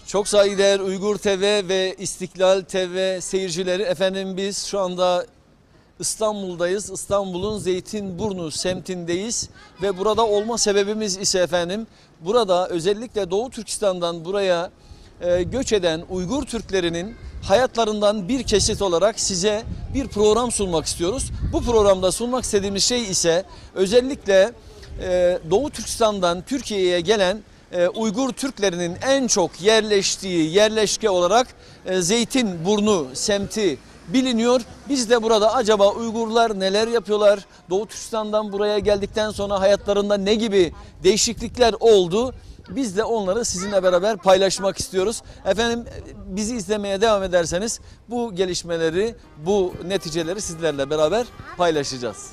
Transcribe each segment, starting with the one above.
Çok saygıdeğer Uygur TV ve İstiklal TV seyircileri, efendim biz şu anda İstanbul'dayız. İstanbul'un Zeytinburnu semtindeyiz ve burada olma sebebimiz ise efendim burada özellikle Doğu Türkistan'dan buraya göç eden Uygur Türklerinin hayatlarından bir kesit olarak size bir program sunmak istiyoruz. Bu programda sunmak istediğimiz şey ise özellikle Doğu Türkistan'dan Türkiye'ye gelen Uygur Türklerinin en çok yerleştiği yerleşke olarak Zeytinburnu semti biliniyor. Biz de burada acaba Uygurlar neler yapıyorlar? Doğu Türkistan'dan buraya geldikten sonra hayatlarında ne gibi değişiklikler oldu? Biz de onları sizinle beraber paylaşmak istiyoruz. Efendim bizi izlemeye devam ederseniz bu gelişmeleri, bu neticeleri sizlerle beraber paylaşacağız.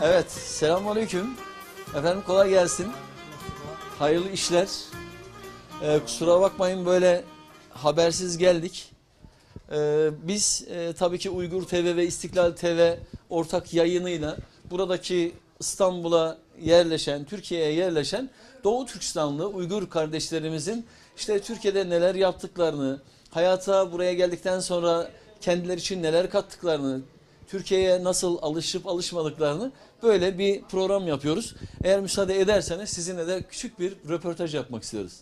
Evet, selamünaleyküm. Efendim kolay gelsin. Hayırlı işler. Kusura bakmayın böyle habersiz geldik. Biz tabii ki Uygur TV ve İstiklal TV ortak yayınıyla buradaki İstanbul'a yerleşen, Türkiye'ye yerleşen Doğu Türkistanlı Uygur kardeşlerimizin işte Türkiye'de neler yaptıklarını, hayata buraya geldikten sonra kendileri için neler kattıklarını, Türkiye'ye nasıl alışıp alışmadıklarını böyle bir program yapıyoruz. Eğer müsaade ederseniz sizinle de küçük bir röportaj yapmak istiyoruz.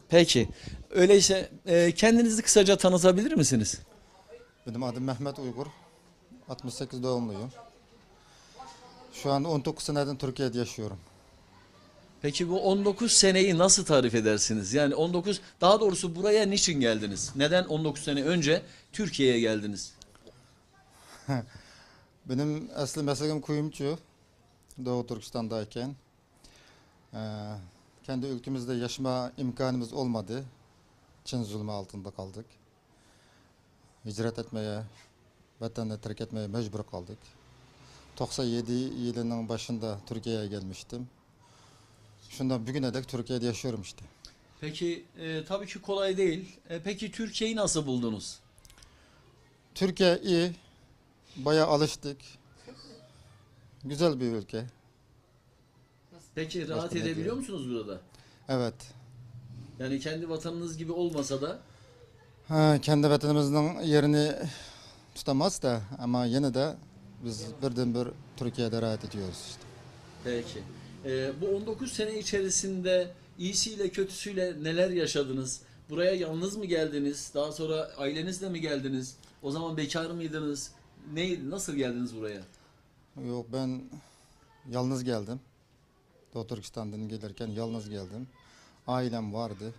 Peki. Öyleyse kendinizi kısaca tanıtabilir misiniz? Benim adım Mehmet Uygur. 68 doğumluyum. Şu an 19 seneden Türkiye'de yaşıyorum. Peki bu 19 seneyi nasıl tarif edersiniz? Yani 19, daha doğrusu buraya niçin geldiniz? Neden 19 sene önce Türkiye'ye geldiniz? Benim asli mesleğim kuyumcu. Doğu Türkistan'dayken. Kendi ülkemizde yaşama imkanımız olmadı. Çin zulmü altında kaldık. Hicret etmeye, vatanı terk etmeye mecbur kaldık. 97 yılının başında Türkiye'ye gelmiştim. Şundan bugüne dek Türkiye'de yaşıyorum işte. Peki tabii ki kolay değil. Peki Türkiye'yi nasıl buldunuz? Türkiye iyi. Bayağı alıştık. Güzel bir ülke. Peki rahat Başka ne edebiliyor diyelim? musunuz burada? Evet. Yani kendi vatanınız gibi olmasa da Kendi vatanımızın yerini tutamaz da ama yine de biz birden bir Türkiye'de rahat ediyoruz işte. peki. Bu 19 sene içerisinde iyisiyle kötüsüyle neler yaşadınız? Buraya yalnız mı geldiniz? Daha sonra ailenizle mi geldiniz? O zaman bekar mıydınız? Nasıl geldiniz buraya? Yok, ben yalnız geldim. Doğu Türkistan'dan gelirken yalnız geldim. Ailem vardı.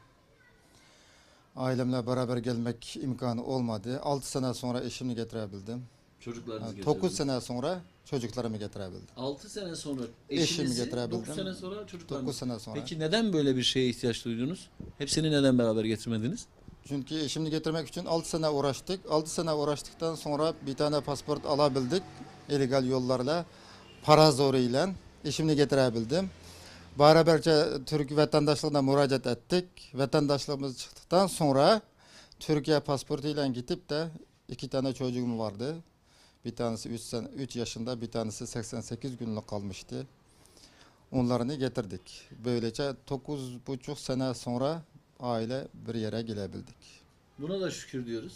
Ailemle beraber gelmek imkanı olmadı. 6 sene sonra eşimi getirebildim. Çocuklarınızı 9 getirdiniz. sene sonra çocuklarımı getirebildim. 6 sene sonra Eşimi eşinizi, getirebildim. 9 sene sonra çocuklarınızı. 9 sene sonra. Peki neden böyle bir şeye ihtiyaç duydunuz? Hepsini neden beraber getirmediniz? Çünkü eşimi getirmek için 6 sene uğraştık. 6 sene uğraştıktan sonra bir tane pasport alabildik. İllegal yollarla, para zoruyla eşimi getirebildim. Beraberce Türk vatandaşlığına müracaat ettik. Vatandaşlığımız çıktıktan sonra Türkiye pasportuyla gidip de 2 tane çocuğum vardı. Bir tanesi 3 yaşında, bir tanesi 88 günlük kalmıştı. Onlarını getirdik. Böylece 9,5 sene sonra aile bir yere gelebildik. Buna da şükür diyoruz.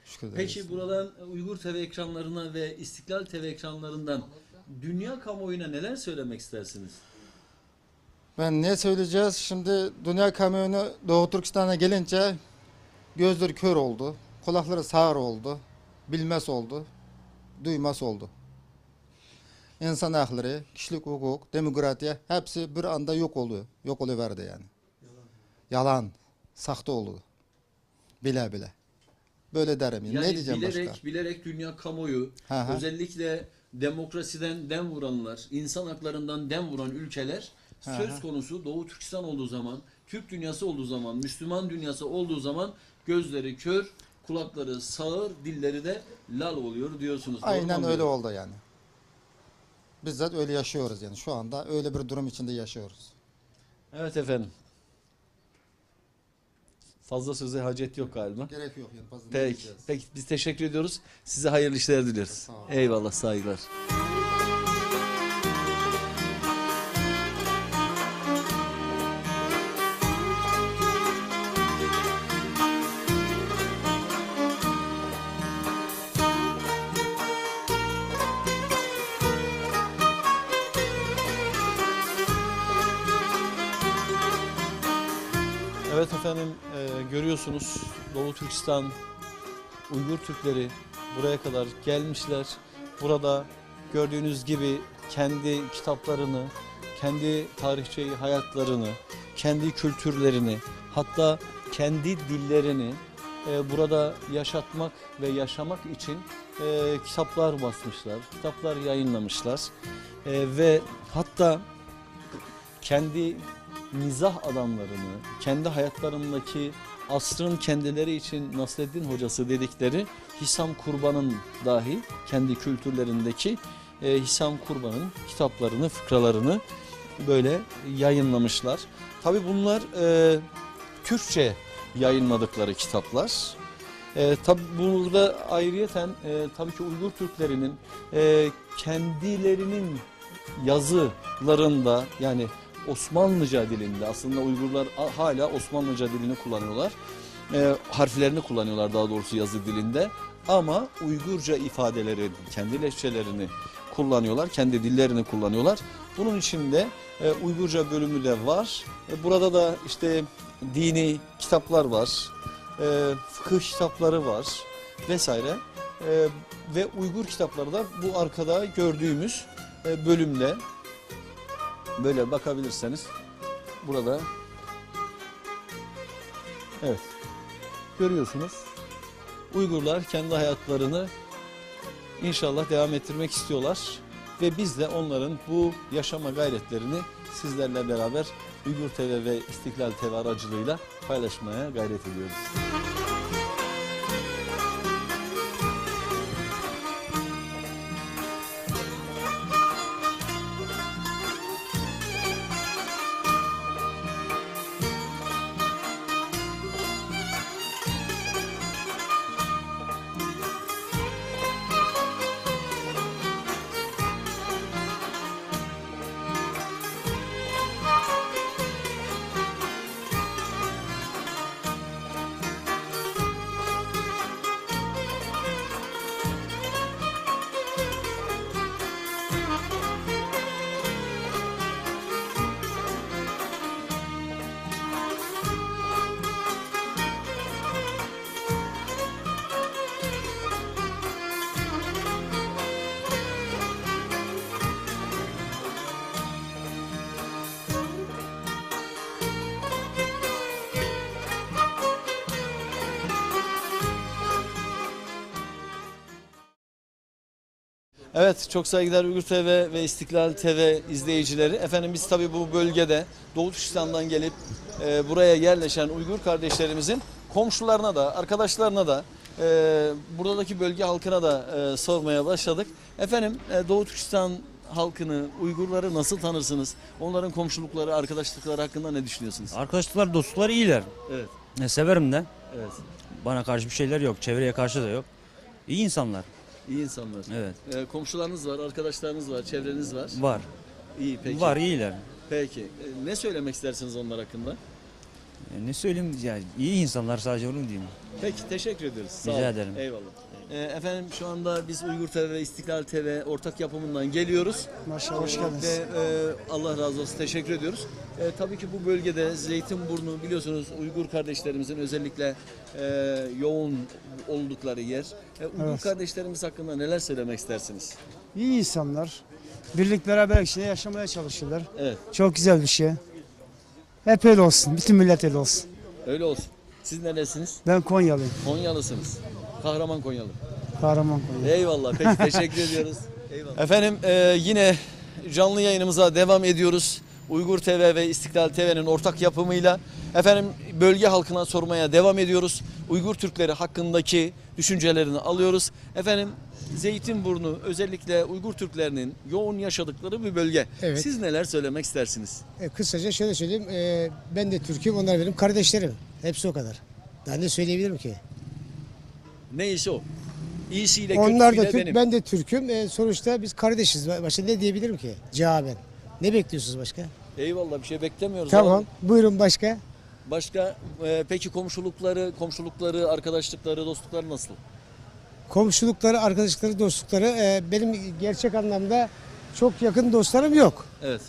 Şükür ederiz. Peki buradan Uygur TV ekranlarına ve İstiklal TV ekranlarından dünya kamuoyuna neler söylemek istersiniz? Ben ne söyleyeceğiz? Şimdi dünya kamuoyunu Doğu Türkistan'a gelince gözleri kör oldu. Kulakları sağır oldu. Bilmez oldu. Duymaz oldu. İnsan hakları, kişilik hukuk, demokrasiya hepsi bir anda yok oldu. Yok oluverdi yani. Yalan, sahte oldu. Bile bile. Böyle derim. Yani Ne diyeceğim bilerek başka? bilerek dünya kamuoyu, Hı hı. özellikle demokrasiden dem vuranlar, insan haklarından dem vuran ülkeler söz hı. konusu Doğu Türkistan olduğu zaman, Türk dünyası olduğu zaman, Müslüman dünyası olduğu zaman gözleri kör, kulakları sağır, dilleri de lal oluyor diyorsunuz. Doğru mu Aynen öyle anlıyorum? oldu yani. Bizzat öyle yaşıyoruz yani. Şu anda öyle bir durum içinde yaşıyoruz. Evet efendim. Fazla söze hacet yok galiba. Gerek yok yani fazla. Peki, peki biz teşekkür ediyoruz. Size hayırlı işler diliyoruz. Sağ olun. Eyvallah, saygılar. Evet efendim, görüyorsunuz Doğu Türkistan Uygur Türkleri buraya kadar gelmişler. Burada gördüğünüz gibi kendi kitaplarını, kendi tarihçeyi hayatlarını, kendi kültürlerini, hatta kendi dillerini burada yaşatmak ve yaşamak için kitaplar basmışlar, kitaplar yayınlamışlar. Ve hatta kendi mizah adamlarını, kendi hayatlarındaki asrın kendileri için Nasreddin hocası dedikleri Hisam Kurban'ın dahi kendi kültürlerindeki Hisam Kurban'ın kitaplarını, fıkralarını böyle yayınlamışlar. Tabi bunlar Türkçe yayınladıkları kitaplar. Tabi burada ayrıyeten tabii ki Uygur Türklerinin kendilerinin yazılarında, yani Osmanlıca dilinde, aslında Uygurlar hala Osmanlıca dilini kullanıyorlar. Harflerini kullanıyorlar daha doğrusu yazı dilinde. Ama Uygurca ifadeleri, kendi lehçelerini kullanıyorlar, kendi dillerini kullanıyorlar. Bunun içinde Uygurca bölümü de var. Burada da işte dini kitaplar var, fıkıh kitapları var vesaire. Ve Uygur kitapları da bu arkada gördüğümüz bölümde. Böyle bakabilirseniz burada, evet, görüyorsunuz. Uygurlar kendi hayatlarını inşallah devam ettirmek istiyorlar ve biz de onların bu yaşama gayretlerini sizlerle beraber Uygur TV ve İstiklal TV aracılığıyla paylaşmaya gayret ediyoruz. Evet, çok saygılar Uygur TV ve İstiklal TV izleyicileri. Efendim biz tabii bu bölgede Doğu Türkistan'dan gelip buraya yerleşen Uygur kardeşlerimizin komşularına da, arkadaşlarına da, buradaki bölge halkına da sormaya başladık. Efendim Doğu Türkistan halkını, Uygurları nasıl tanırsınız? Onların komşulukları, arkadaşlıkları hakkında ne düşünüyorsunuz? Arkadaşlar, dostlar iyiler. Evet. Severim de. Evet. Bana karşı bir şeyler yok. Çevreye karşı da yok. İyi insanlar. İyi insanlar. Evet. Komşularınız var, arkadaşlarınız var, çevreniz var. Var. İyi, peki. Var, iyiler. Peki. Ne söylemek istersiniz onlar hakkında? Ne söyleyeyim ya, iyi insanlar, sadece onu diyeyim. Peki, teşekkür ediyoruz. Sağ Rica olun. ederim. Eyvallah. Efendim şu anda biz Uygur TV ve İstiklal TV ortak yapımından geliyoruz. Maşallah, hoş geldiniz. Ve Allah razı olsun, teşekkür ediyoruz. Tabii ki bu bölgede Zeytinburnu biliyorsunuz Uygur kardeşlerimizin özellikle yoğun oldukları yer. Uygur Evet. kardeşlerimiz hakkında neler söylemek istersiniz? İyi insanlar. Birlik beraber içinde yaşamaya çalışırlar. Evet, Çok güzel bir şey. Hep öyle olsun. Bütün millet öyle olsun. öyle olsun. Siz neresiniz? Ben Konyalıyım. Konyalısınız. Kahraman Konyalı. Kahraman Konya. Eyvallah. Peki, teşekkür ediyoruz. Eyvallah. Efendim yine canlı yayınımıza devam ediyoruz. Uygur TV ve İstiklal TV'nin ortak yapımıyla efendim bölge halkına sormaya devam ediyoruz. Uygur Türkleri hakkındaki düşüncelerini alıyoruz. Efendim Zeytinburnu özellikle Uygur Türklerinin yoğun yaşadıkları bir bölge. Evet. Siz neler söylemek istersiniz? Kısaca şöyle söyleyeyim. Ben de Türk'üm, onlar benim kardeşlerim. Hepsi o kadar. Ben de söyleyebilirim ki. Neyse o. İyisiyle Onlar da kötüsüyle Türk, benim. ben de Türk'üm. Sonuçta biz kardeşiz. Başka ne diyebilirim ki? Cevaben. Ne bekliyorsunuz başka? Eyvallah, bir şey beklemiyoruz. Tamam. abi. Buyurun başka. Başka peki komşulukları, arkadaşlıkları, dostlukları nasıl? Komşulukları, arkadaşlıkları, dostlukları benim gerçek anlamda çok yakın dostlarım yok. Evet.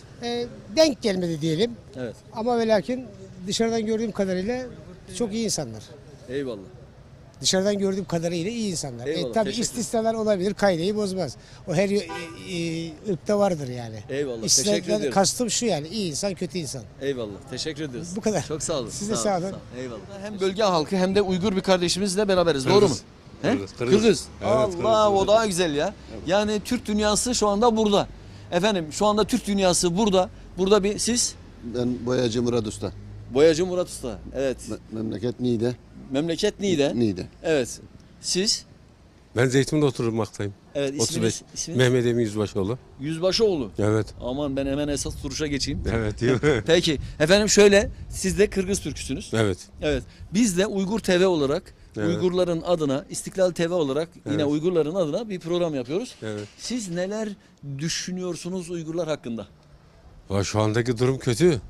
Denk gelmedi diyelim. Evet. Ama ve lakin dışarıdan gördüğüm kadarıyla çok iyi insanlar. Eyvallah. Dışarıdan gördüğüm kadarıyla iyi insanlar. Eyvallah, Tabii teşekkür istisnalar olabilir, kaideyi bozmaz. O her ırkta vardır yani. Eyvallah, İstisnadan teşekkür ediyorum. Kastım şu yani, iyi insan, kötü insan. Eyvallah. Teşekkür ederiz. Bu kadar. Çok sağ olun. Siz de sağ olun. Eyvallah. Hem bölge halkı hem de Uygur bir kardeşimizle beraberiz. Doğru mu? He? Kırgız. Allah, o daha güzel ya. Yani Türk dünyası şu anda burada. Efendim şu anda Türk dünyası burada. Burada bir siz Ben boyacı Murat Usta. boyacı Murat Usta. Evet. Memleket Niğde. Memleket Niğde. Niğde. Evet. Siz? Ben Zeytin'de oturmaktayım. Evet, 35. isminiz? Mehmet Emin Yüzbaşıoğlu. Yüzbaşıoğlu. Evet. Aman ben hemen esas duruşa geçeyim. Evet. Değil mi? Peki efendim şöyle, siz de Kırgız Türküsünüz. Evet. Evet. Biz de Uygur TV olarak Evet. Uygurların adına, İstiklal TV olarak yine Evet. Uygurların adına bir program yapıyoruz. Evet. Siz neler düşünüyorsunuz Uygurlar hakkında? Ama şu andaki durum kötü.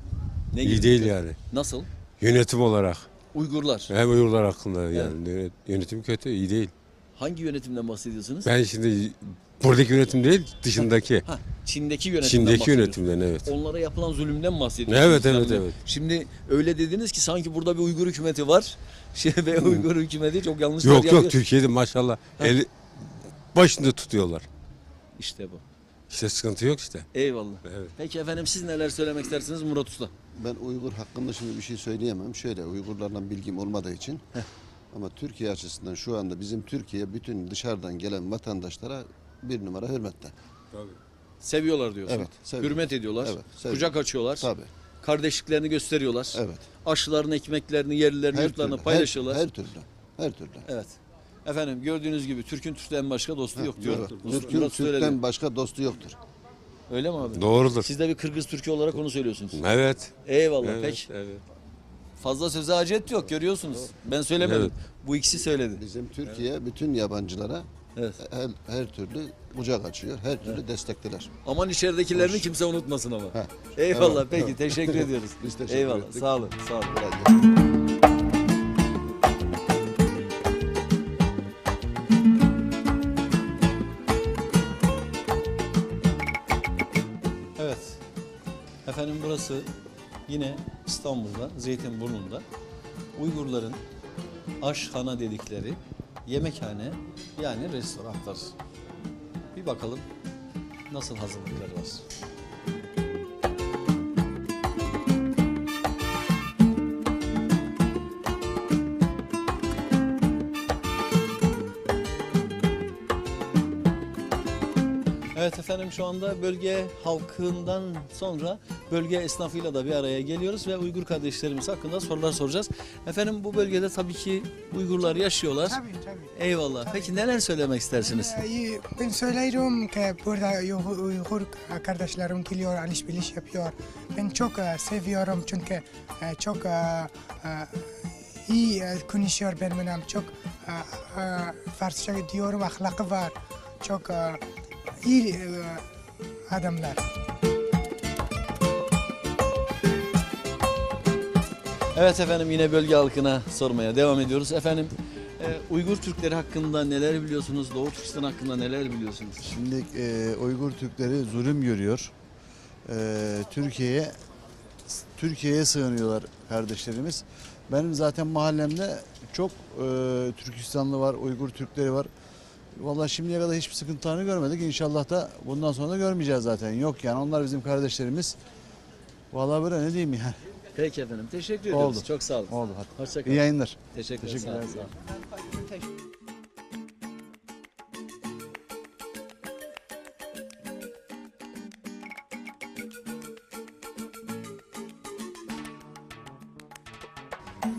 Ne İyi gibi? değil yani. Nasıl? Yönetim olarak. Uygurlar. Hem Uygurlar hakkında yani. Yönetim kötü, iyi değil. Hangi yönetimden bahsediyorsunuz? Ben şimdi buradaki yönetim değil, dışındaki. Ha, Çin'deki yönetimden Çin'deki bahsediyorsunuz. yönetimden, evet. Onlara yapılan zulümden bahsediyorsunuz. Evet, evet, Yani evet. Şimdi öyle dediniz ki sanki burada bir Uygur hükümeti var. Ve Uygur hükümeti çok yanlış. Yok yapıyor. yok, Türkiye'de maşallah eli başında tutuyorlar. İşte bu. İşte sıkıntı yok işte. Eyvallah. Evet. Peki efendim siz neler söylemek istersiniz Murat Usta? Ben Uygur hakkında şimdi bir şey söyleyemem. Şöyle Uygurlarla bilgim olmadığı için. Ama Türkiye açısından şu anda bizim Türkiye bütün dışarıdan gelen vatandaşlara bir numara hürmette. Seviyorlar diyorsun. Evet, seviyorlar. Hürmet ediyorlar. Evet, seviyorlar. Kucak açıyorlar. Tabii. Kardeşliklerini gösteriyorlar. Evet. Aşılarını, ekmeklerini, yerlilerini, yurtlarını paylaşıyorlar. Her türlü. Her türlü. Evet. Efendim gördüğünüz gibi Türk'ün Türk'ten başka dostu yok diyor. Evet. Murat Türk'ün Usta öyle Türk'ten diyor. başka dostu yoktur. Öyle mi abi? Doğrudur. Siz de bir Kırgız Türk'ü olarak onu söylüyorsunuz. Evet. Eyvallah. Evet, Peki. evet. Fazla söze hacet yok görüyorsunuz. Ben söylemedim. Evet. Bu ikisi söyledi. Bizim Türkiye bütün yabancılara Evet. her türlü kucak açıyor. Her türlü destekler. Aman içeridekilerini kimse unutmasın ama. Heh. Eyvallah. Tamam, Peki tamam. teşekkür ediyoruz. Biz teşekkür Eyvallah. ettik. Sağ olun. Sağ olun. Kolay gelsin. Evet. Efendim burası yine İstanbul'da, Zeytinburnu'nda Uygurların aşhana dedikleri yemekhane yani restoranlar. Bir bakalım nasıl hazırlıkları var. Evet efendim şu anda bölge halkından sonra bölge esnafıyla da bir araya geliyoruz ve Uygur kardeşlerimiz hakkında sorular soracağız. Efendim bu bölgede tabii ki Uygurlar yaşıyorlar. Tabii tabii. Eyvallah. Peki neler söylemek istersiniz? Ben söylüyorum ki burada Uygur kardeşlerim geliyor, alışveriş yapıyor. Ben çok seviyorum çünkü çok iyi konuşuyor benimle. Çok Farsça diyorum, ahlakı var. Çok iyi adamlar. Evet efendim yine bölge halkına sormaya devam ediyoruz. Efendim Uygur Türkleri hakkında neler biliyorsunuz? Doğu Türkistan hakkında neler biliyorsunuz? Şimdi Uygur Türkleri zulüm görüyor. Türkiye'ye sığınıyorlar kardeşlerimiz. Benim zaten mahallemde çok Türkistanlı var, Uygur Türkleri var. Vallahi şimdiye kadar hiçbir sıkıntılarını görmedik. İnşallah da bundan sonra da görmeyeceğiz zaten. Yok yani onlar bizim kardeşlerimiz. Vallahi böyle ne diyeyim yani. Peki efendim teşekkür ediyoruz. Oldu. Çok sağ olun. Oldu hadi. Hoşça İyi kalın. yayınlar. Teşekkürler. Teşekkürler. Sağ olun.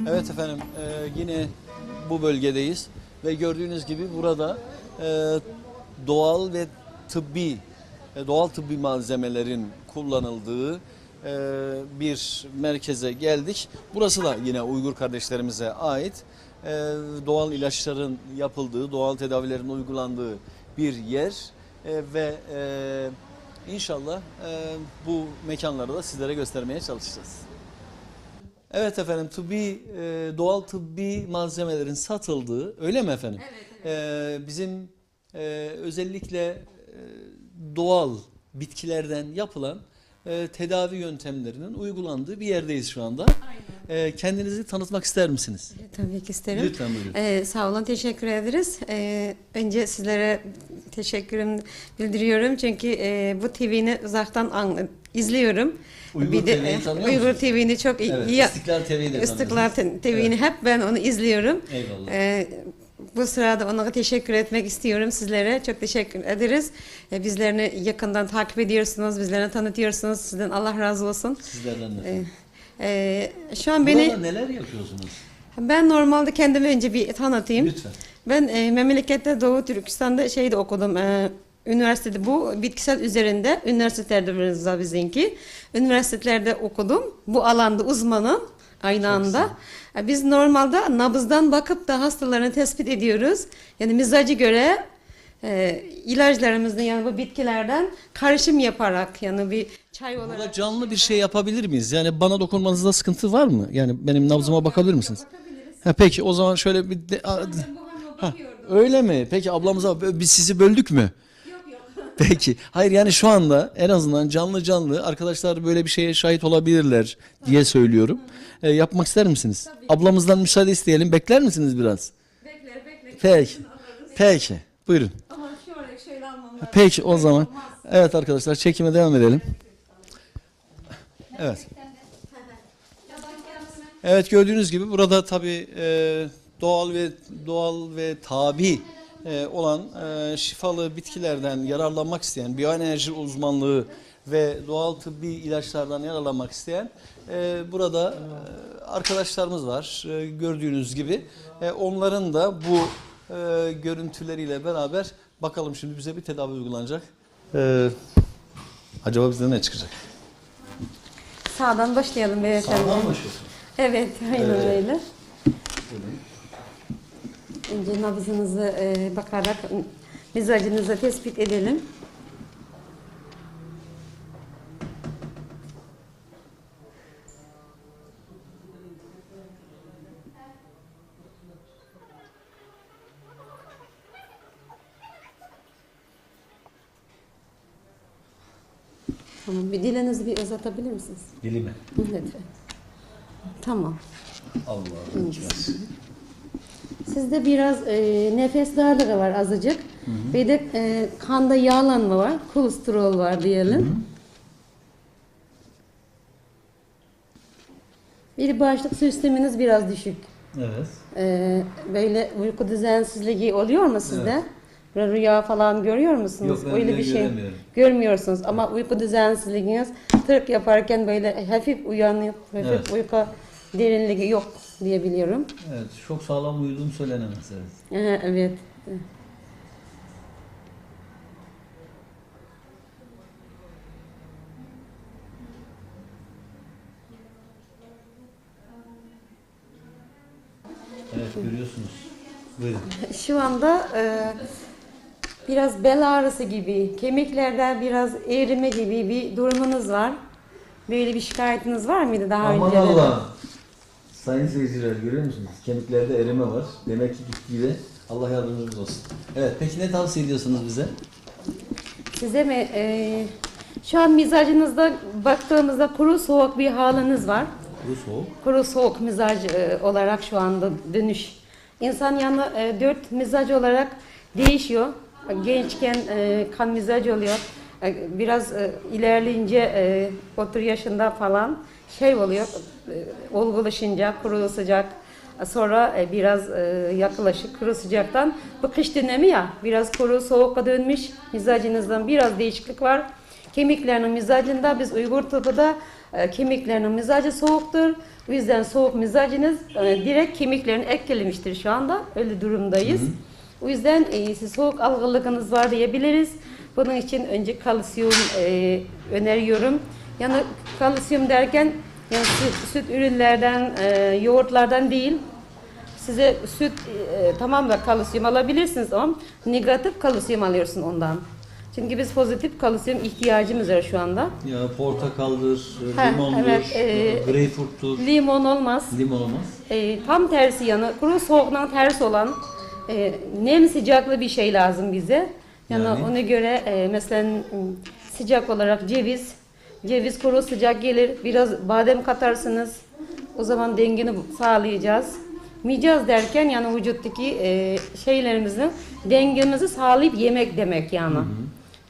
Evet efendim yine bu bölgedeyiz ve gördüğünüz gibi burada doğal ve tıbbi malzemelerin kullanıldığı bir merkeze geldik. Burası da yine Uygur kardeşlerimize ait. Doğal ilaçların yapıldığı, doğal tedavilerin uygulandığı bir yer. Ve inşallah bu mekanları da sizlere göstermeye çalışacağız. Evet efendim, doğal tıbbi malzemelerin satıldığı, öyle mi efendim? Evet. Bizim özellikle doğal bitkilerden yapılan tedavi yöntemlerinin uygulandığı bir yerdeyiz şu anda. Kendinizi tanıtmak ister misiniz? Tabii ki isterim. Lütfen buyurun. Sağ olun, teşekkür ederiz. Önce sizlere teşekkürüm bildiriyorum çünkü bu TV'ni uzaktan izliyorum. Uygur TV'ni tanıyor musunuz? Uygur TV'ni çok iyi. Evet, İstiklal TV'yi de İstiklal TV'ni hep ben onu izliyorum. Eyvallah. Bu sırada ona teşekkür etmek istiyorum sizlere. Çok teşekkür ederiz. Bizlerini yakından takip ediyorsunuz, bizlerini tanıtıyorsunuz. Sizden Allah razı olsun. Sizlerden de. Şu an Burada neler yapıyorsunuz? ben normalde kendimi önce bir tanıtayım. Lütfen. Ben memlekette Doğu Türkistan'da okudum. Üniversitede bu bitkisel üzerinde üniversitelerde var bizimki. Üniversitelerde okudum. Bu alanda uzmanım aynı anda. Biz normalde nabızdan bakıp da hastalarını tespit ediyoruz. Yani mizacı göre ilaçlarımızın yani bu bitkilerden karışım yaparak yani bir çay olarak. Burada canlı bir şey yapabilir miyiz? Yani bana dokunmanızda sıkıntı var mı? Yani benim nabzıma bakabilir misiniz? Bakabiliriz. Peki o zaman şöyle bir öyle mi? Peki ablamıza biz sizi böldük mü? Yok. Peki. Hayır yani şu anda en azından canlı arkadaşlar böyle bir şeye şahit olabilirler diye söylüyorum. Yapmak ister misiniz? Tabii. Ablamızdan müsaade isteyelim. Bekler misiniz biraz? Bekle. Peki. Peki. Buyurun. Ama şöyle almam lazım. Peki o zaman. Evet arkadaşlar çekime devam edelim. Evet. Evet gördüğünüz gibi burada tabii doğal ve tabi olan şifalı bitkilerden yararlanmak isteyen, biyoenerji uzmanlığı ve doğal tıbbi ilaçlardan yararlanmak isteyen burada arkadaşlarımız var gördüğünüz gibi. Onların da bu görüntüleriyle beraber bakalım şimdi bize bir tedavi uygulanacak. Acaba bizde ne çıkacak? Sağdan başlayalım beyefendi. Sağdan başlıyorsun. Evet, aynen öyle. Önce nabzınızı bakarak mizacınızı tespit edelim. Tamam, bir dilinizi bir uzatabilir misiniz? Dilimi. Lütfen. Tamam. Allah'ım. İncisi. Sizde biraz nefes darlığı var azıcık. Bir de kanda yağlanma var. Kolesterol var diyelim. Bir bağışıklık sisteminiz biraz düşük. Evet. Böyle uyku düzensizliği oluyor mu sizde? Evet. Böyle rüya falan görüyor musunuz? Yok, ben öyle de bir şey göremiyorum. görmüyorsunuz ama uyku düzensizliğiniz tırk yaparken böyle hafif uyanıp hafif Evet. uyku derinliği yok diyebiliyorum. Evet, çok sağlam uyuduğum söylenemez. Evet. Evet. Evet, görüyorsunuz. Buyurun. Şu anda biraz bel ağrısı gibi, kemiklerden biraz eğrime gibi bir durumunuz var. Böyle bir şikayetiniz var mıydı daha Aman önce? Allah! Sayın seyirciler görüyor musunuz? Kemiklerde erime var. Demek ki gitgide Allah yardımcımız olsun. Evet, peki ne tavsiye ediyorsunuz bize? Size mi? Şu an mizacınızda baktığımızda kuru soğuk bir haliniz var. Kuru soğuk. Kuru soğuk mizac olarak şu anda dönüş. İnsan yani 4 mizac olarak değişiyor. Gençken kan mizacı oluyor. Biraz ilerleyince 30 yaşında falan oluyor. Olgulaşınca kuru sıcak. Sonra biraz yaklaşık kuru sıcaktan bu kış dönemi ya biraz kuru soğuğa dönmüş. Mizacınızdan biraz değişiklik var. Kemiklerinin mizacında biz Uygur tıbbında kemiklerinin mizacı soğuktur. O yüzden soğuk mizacınız direkt kemiklerini etkilemiştir şu anda. Öyle durumdayız. O yüzden siz soğuk algınlığınız var diyebiliriz. Bunun için önce kalsiyum öneriyorum. Yani kalsiyum derken yani süt ürünlerden, yoğurtlardan değil. Size süt tamam da kalsiyum alabilirsiniz ama negatif kalsiyum alıyorsun ondan. Çünkü biz pozitif kalsiyum ihtiyacımız var şu anda. Ya portakaldır, Ha, limondur, evet, greyfurttur. Limon olmaz. Limon olmaz. Tam tersi yani kuru soğuktan ters olan nem sıcaklı bir şey lazım bize. Yani ona göre mesela sıcak olarak ceviz kuru sıcak gelir. Biraz badem katarsınız. O zaman dengeni sağlayacağız. Micaz derken yani vücuttaki şeylerimizi dengemizi sağlayıp yemek demek yani.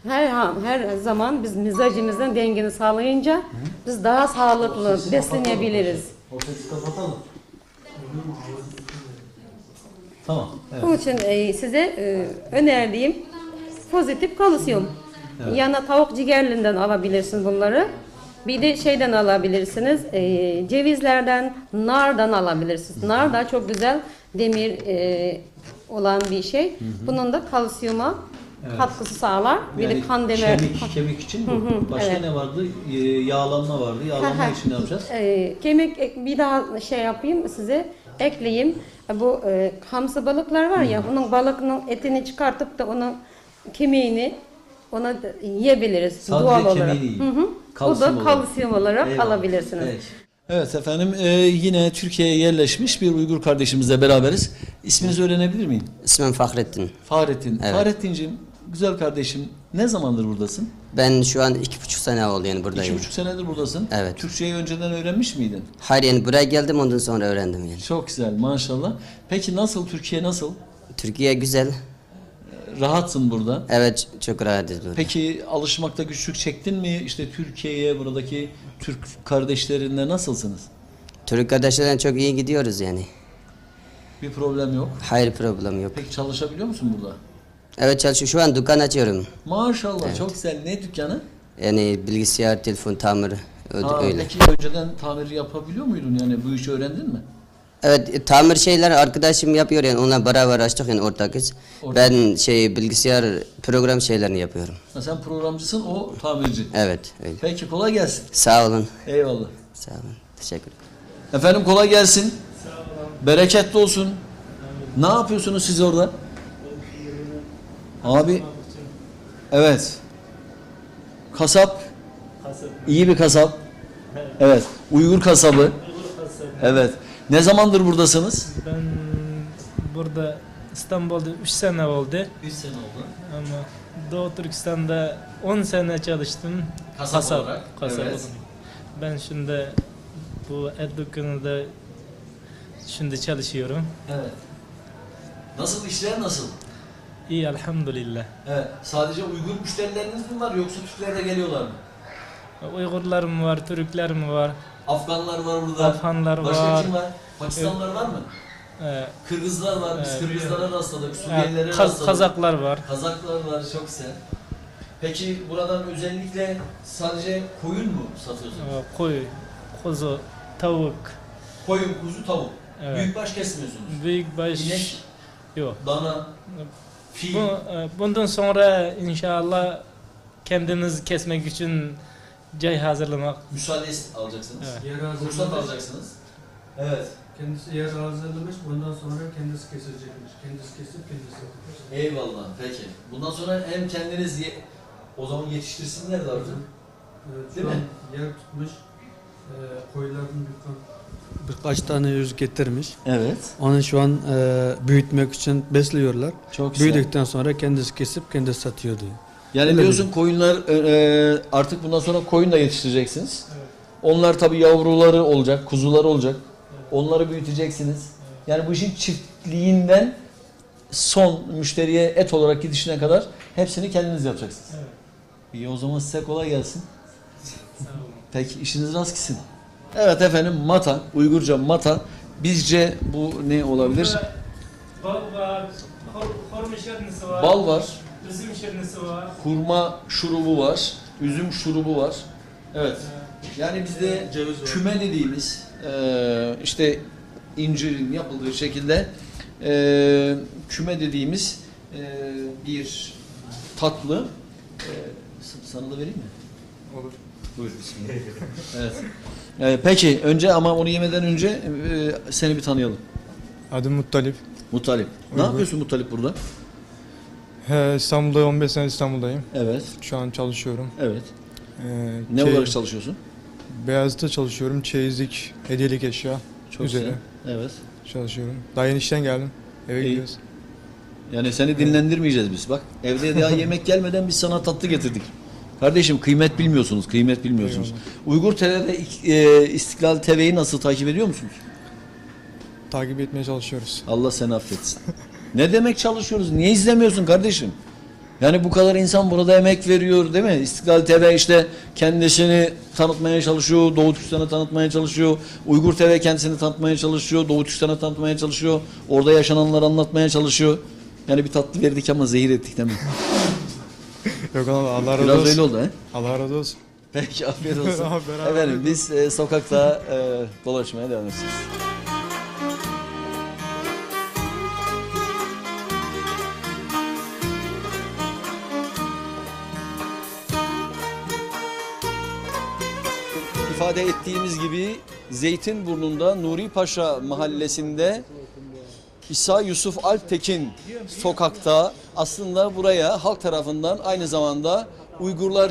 Her zaman biz mizacımızdan dengeni sağlayınca biz daha sağlıklı beslenebiliriz. Ortası kapatalım. Tamam. Evet. Bunun için size önerdiğim pozitif kalsiyum. Evet. Yani tavuk ciğerlinden alabilirsiniz bunları. Bir de şeyden alabilirsiniz, cevizlerden, nardan alabilirsiniz. Nar da çok güzel demir olan bir şey. Bunun da kalsiyuma katkısı sağlar. Bir de kan demir. Kemik için bu. Başka ne vardı? Yağlanma vardı. Yağlanma için ne yapacağız? Kemik bir daha şey yapayım size ekleyeyim. Bu hamsi balıklar var ya, onun balıkının etini çıkartıp da onun kemiğini ona yiyebiliriz. Sadece doğal olarak. O da kalsiyum olarak alabilirsiniz. Evet. Evet efendim yine Türkiye'ye yerleşmiş bir Uygur kardeşimizle beraberiz. İsminizi öğrenebilir miyim? İsmim Fahrettin. Fahrettin. Evet. Fahrettin'cim güzel kardeşim ne zamandır buradasın? Ben şu an 2,5 sene oldu yani buradayım. 2,5 senedir buradasın. Evet. Türkçeyi önceden öğrenmiş miydin? Hayır yani buraya geldim ondan sonra öğrendim yani. Çok güzel maşallah. Peki nasıl Türkiye nasıl? Türkiye güzel. Rahatsın burada. Evet çok rahatız burada. Peki alışmakta güçlük çektin mi? İşte Türkiye'ye buradaki Türk kardeşlerinle nasılsınız? Türk kardeşlerden çok iyi gidiyoruz yani. Bir problem yok. Hayır problem yok. Peki çalışabiliyor musun burada? Evet çalışıyorum. Şu an dükkan açıyorum. Maşallah Evet. çok güzel. Ne dükkanı? Yani bilgisayar, telefon, tamir öyle. Peki önceden tamir yapabiliyor muydun? Yani bu işi öğrendin mi? Evet tamir şeyler arkadaşım yapıyor yani onunla beraber açtık yani ortakız. Ben bilgisayar program şeylerini yapıyorum. Ha, sen programcısın, o tamirci. Evet öyle. Peki kolay gelsin. Sağ olun. Eyvallah. Sağ olun. Teşekkür ederim. Efendim kolay gelsin. Sağ olun. Bereketli olsun. Ne yapıyorsunuz siz orada? Abi. Evet. Kasap. İyi bir kasap. Evet. Uygur kasabı. Evet. Ne zamandır buradasınız? Ben burada İstanbul'da 3 sene oldu. 3 sene oldu. Ama Doğu Türkistan'da 10 sene çalıştım. Kasap olarak. Kasap Evet. olarak. Ben şimdi bu et dükkanında şimdi çalışıyorum. Evet. Nasıl işler nasıl? İyi elhamdülillah. Evet. Sadece Uygur müşterileriniz mi var yoksa Türkler de geliyorlar mı? Uygurlarım var, Türklerim var. Afganlar var burada. Afganlar Başka var. kim var? Pakistanlılar var mı? Kırgızlar var. Biz Kırgızlara rastladık. Suriyelilere rastladık. Kazaklar var. Kazaklar var. Çok güzel. Peki buradan özellikle sadece koyun mu satıyorsunuz? Koyun, kuzu, tavuk. Koyun, kuzu, tavuk. Evet. Büyükbaş kesmiyorsunuz. Büyükbaş İnek, yok. dana, fil. Bundan sonra inşallah kendimiz kesmek için cay hazırlamak. Müsaade alacaksınız. Evet. Ruhsat alacaksınız. Evet. Kendisi yer hazırlamış, bundan sonra kendisi kesilecekmiş. Kendisi kesip kendisi yapacak. Eyvallah, peki. Bundan sonra hem kendiniz o zaman yetiştirsinler de artık. Evet, değil şu mi? an yer tutmuş, koyuların birkaç tane yüz getirmiş. Evet. Onu şu an büyütmek için besliyorlar. Çok güzel. Büyüdükten sonra kendisi kesip kendisi satıyor diyor. Yani Öyle diyorsun koyunlar artık bundan sonra koyun da yetiştireceksiniz. Evet. Onlar tabii yavruları olacak, kuzuları olacak. Evet. Onları büyüteceksiniz. Evet. Yani bu işin çiftliğinden son müşteriye et olarak gidişine kadar hepsini kendiniz yapacaksınız. Evet. İyi o zaman size kolay gelsin. Sağ olun. Peki işiniz rast gitsin. Evet efendim mata, Uygurca mata. Bizce bu ne olabilir? Bal var, hurma şirnisi var. Bal var. Üzüm şirnisi var. Hurma şurubu var. Üzüm şurubu var. Evet. Yani bizde küme dediğimiz işte incirin yapıldığı şekilde küme dediğimiz bir tatlı sana da vereyim mi? Olur. Buyur bismillah. Evet. Peki önce ama onu yemeden önce seni bir tanıyalım. Adım Muttalip. Muttalip. Ne yapıyorsun Muttalip burada? İstanbul'da 15 sene İstanbul'dayım. Evet. Şu an çalışıyorum. Evet. Ne olarak çalışıyorsun? Beyazıt'ta çalışıyorum. Çeyizlik, hediyelik eşya Çok üzere güzel. Evet. çalışıyorum. Daha yeni işten geldim. Eve İyi. gidiyoruz. Yani seni dinlendirmeyeceğiz biz. Bak evde daha yemek gelmeden biz sana tatlı getirdik. Kardeşim kıymet bilmiyorsunuz, kıymet bilmiyorsunuz. Eyvallah. Uygur TV'de İstiklal TV'yi nasıl takip ediyor musunuz? Takip etmeye çalışıyoruz. Allah seni affetsin. Ne demek çalışıyoruz? Niye izlemiyorsun kardeşim? Yani bu kadar insan burada emek veriyor değil mi? İstiklal TV işte kendisini tanıtmaya çalışıyor, Doğu Türkistan'ı tanıtmaya çalışıyor. Uygur TV kendisini tanıtmaya çalışıyor, Doğu Türkistan'ı tanıtmaya çalışıyor. Orada yaşananları anlatmaya çalışıyor. Yani bir tatlı verdik ama zehir ettik değil mi? Yok Allah razı Biraz olsun. öyle oldu he? Allah razı olsun. Peki afiyet olsun. Beraber Efendim biz sokakta dolaşmaya devam edeceğiz. İfade ettiğimiz gibi Zeytinburnu'nda Nuri Paşa mahallesinde İsa Yusuf Alptekin sokakta aslında buraya halk tarafından aynı zamanda Uygurlar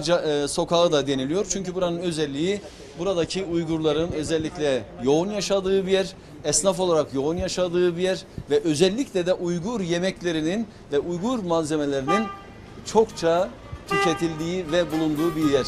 sokağı da deniliyor. Çünkü buranın özelliği buradaki Uygurların özellikle yoğun yaşadığı bir yer, esnaf olarak yoğun yaşadığı bir yer ve özellikle de Uygur yemeklerinin ve Uygur malzemelerinin çokça tüketildiği ve bulunduğu bir yer.